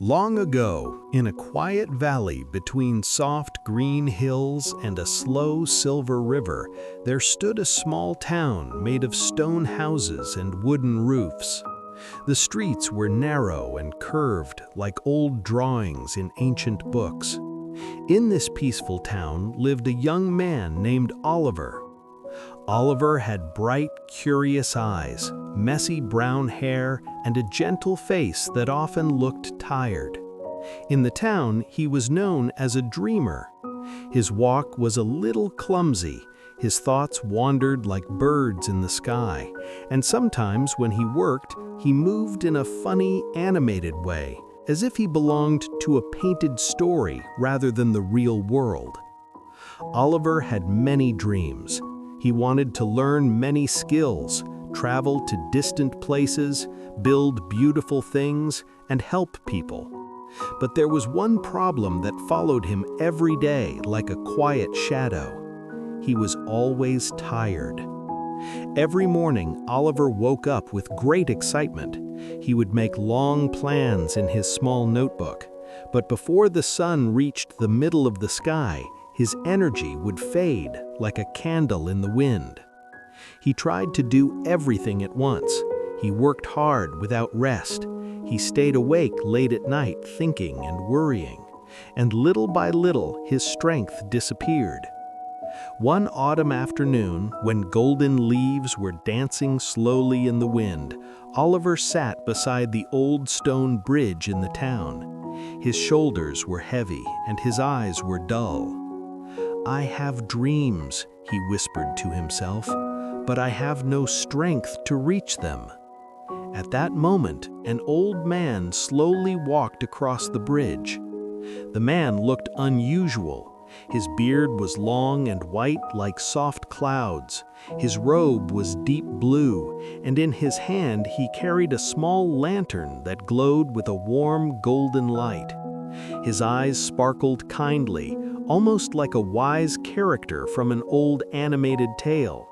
Long ago, in a quiet valley between soft green hills and a slow silver river, there stood a small town made of stone houses and wooden roofs. The streets were narrow and curved like old drawings in ancient books. In this peaceful town lived a young man named Oliver. Oliver had bright, curious eyes, messy brown hair, and a gentle face that often looked tired. In the town, he was known as a dreamer. His walk was a little clumsy, his thoughts wandered like birds in the sky, and sometimes when he worked, he moved in a funny, animated way, as if he belonged to a painted story rather than the real world. Oliver had many dreams. He wanted to learn many skills, travel to distant places, build beautiful things, and help people. But there was one problem that followed him every day like a quiet shadow. He was always tired. Every morning, Oliver woke up with great excitement. He would make long plans in his small notebook. But before the sun reached the middle of the sky, his energy would fade like a candle in the wind. He tried to do everything at once. He worked hard without rest. He stayed awake late at night thinking and worrying. And little by little, his strength disappeared. One autumn afternoon, when golden leaves were dancing slowly in the wind, Oliver sat beside the old stone bridge in the town. His shoulders were heavy and his eyes were dull. "I have dreams," he whispered to himself, "but I have no strength to reach them." At that moment, an old man slowly walked across the bridge. The man looked unusual. His beard was long and white like soft clouds. His robe was deep blue, and in his hand he carried a small lantern that glowed with a warm golden light. His eyes sparkled kindly, almost like a wise character from an old animated tale.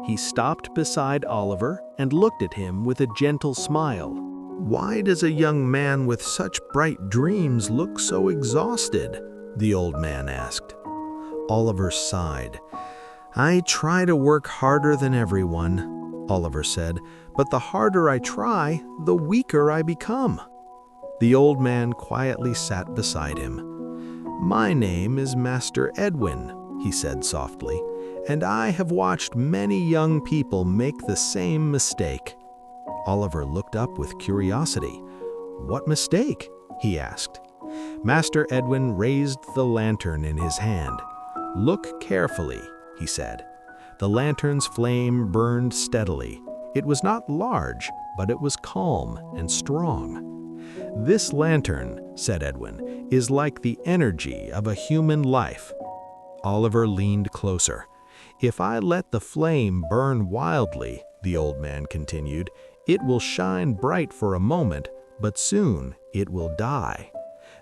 He stopped beside Oliver and looked at him with a gentle smile. "Why does a young man with such bright dreams look so exhausted?" the old man asked. Oliver sighed. "I try to work harder than everyone," Oliver said, "but the harder I try, the weaker I become." The old man quietly sat beside him. "My name is Master Edwin," he said softly, "and I have watched many young people make the same mistake." Oliver looked up with curiosity. "What mistake?" he asked. Master Edwin raised the lantern in his hand. "Look carefully," he said. The lantern's flame burned steadily. It was not large, but it was calm and strong. "This lantern," said Edwin, "is like the energy of a human life." Oliver leaned closer. "If I let the flame burn wildly," the old man continued, "it will shine bright for a moment, but soon it will die."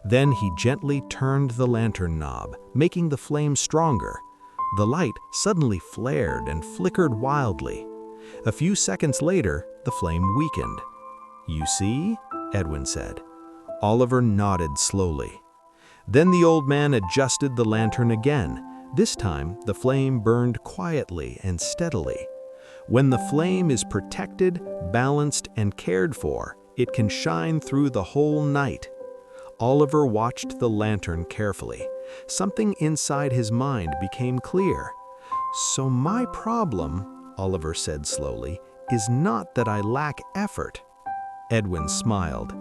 Then he gently turned the lantern knob, making the flame stronger. The light suddenly flared and flickered wildly. A few seconds later, the flame weakened. "You see?" Edwin said. Oliver nodded slowly. Then the old man adjusted the lantern again. This time, the flame burned quietly and steadily. When the flame is protected, balanced, and cared for, it can shine through the whole night. Oliver watched the lantern carefully. Something inside his mind became clear. "So my problem," Oliver said slowly, "is not that I lack effort." Edwin smiled.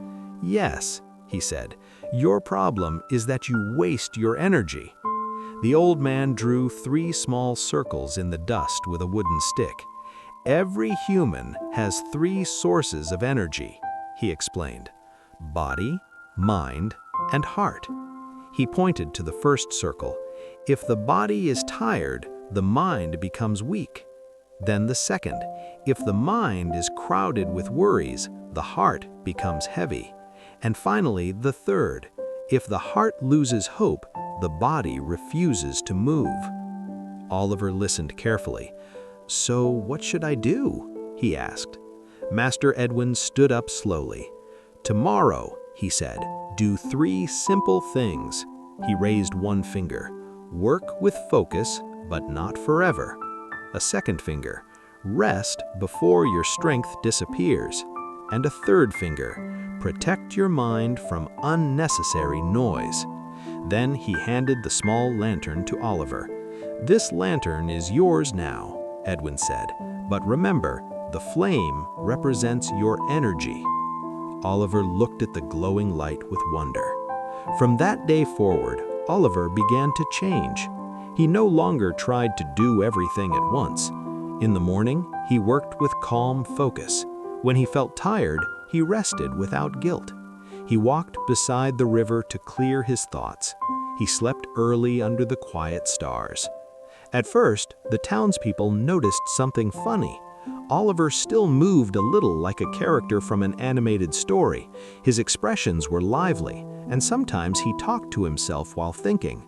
"Yes," he said, "your problem is that you waste your energy." The old man drew 3 small circles in the dust with a wooden stick. "Every human has 3 sources of energy," he explained. "Body, mind, and heart." He pointed to the first circle. "If the body is tired, the mind becomes weak." Then the second. "If the mind is crowded with worries, the heart becomes heavy." And finally, the third. "If the heart loses hope, the body refuses to move." Oliver listened carefully. "So what should I do?" he asked. Master Edwin stood up slowly. "Tomorrow," he said, Do 3 simple things. He raised one finger. Work with focus, but not forever. A second finger. Rest before your strength disappears. And a third finger. Protect your mind from unnecessary noise. Then he handed the small lantern to Oliver. "This lantern is yours now," Edwin said. "But remember, the flame represents your energy." Oliver looked at the glowing light with wonder. From that day forward, Oliver began to change. He no longer tried to do everything at once. In the morning, he worked with calm focus. When he felt tired, he rested without guilt. He walked beside the river to clear his thoughts. He slept early under the quiet stars. At first, the townspeople noticed something funny. Oliver still moved a little like a character from an animated story. His expressions were lively, and sometimes he talked to himself while thinking.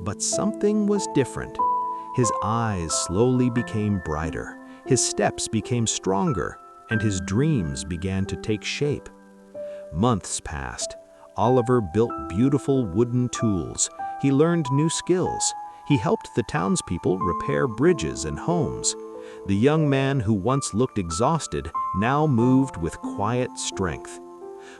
But something was different. His eyes slowly became brighter, his steps became stronger, and his dreams began to take shape. Months passed. Oliver built beautiful wooden tools. He learned new skills. He helped the townspeople repair bridges and homes. The young man who once looked exhausted now moved with quiet strength.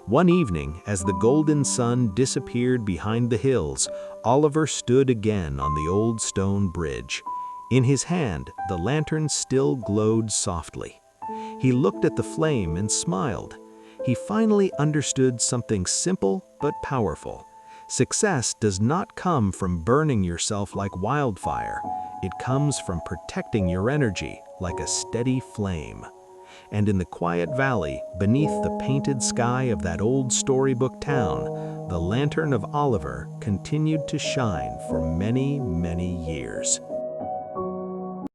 One evening, as the golden sun disappeared behind the hills, Oliver stood again on the old stone bridge. In his hand, the lantern still glowed softly. He looked at the flame and smiled. He finally understood something simple but powerful. Success does not come from burning yourself like wildfire. It comes from protecting your energy like a steady flame. And in the quiet valley, beneath the painted sky of that old storybook town, the lantern of Oliver continued to shine for many, many years.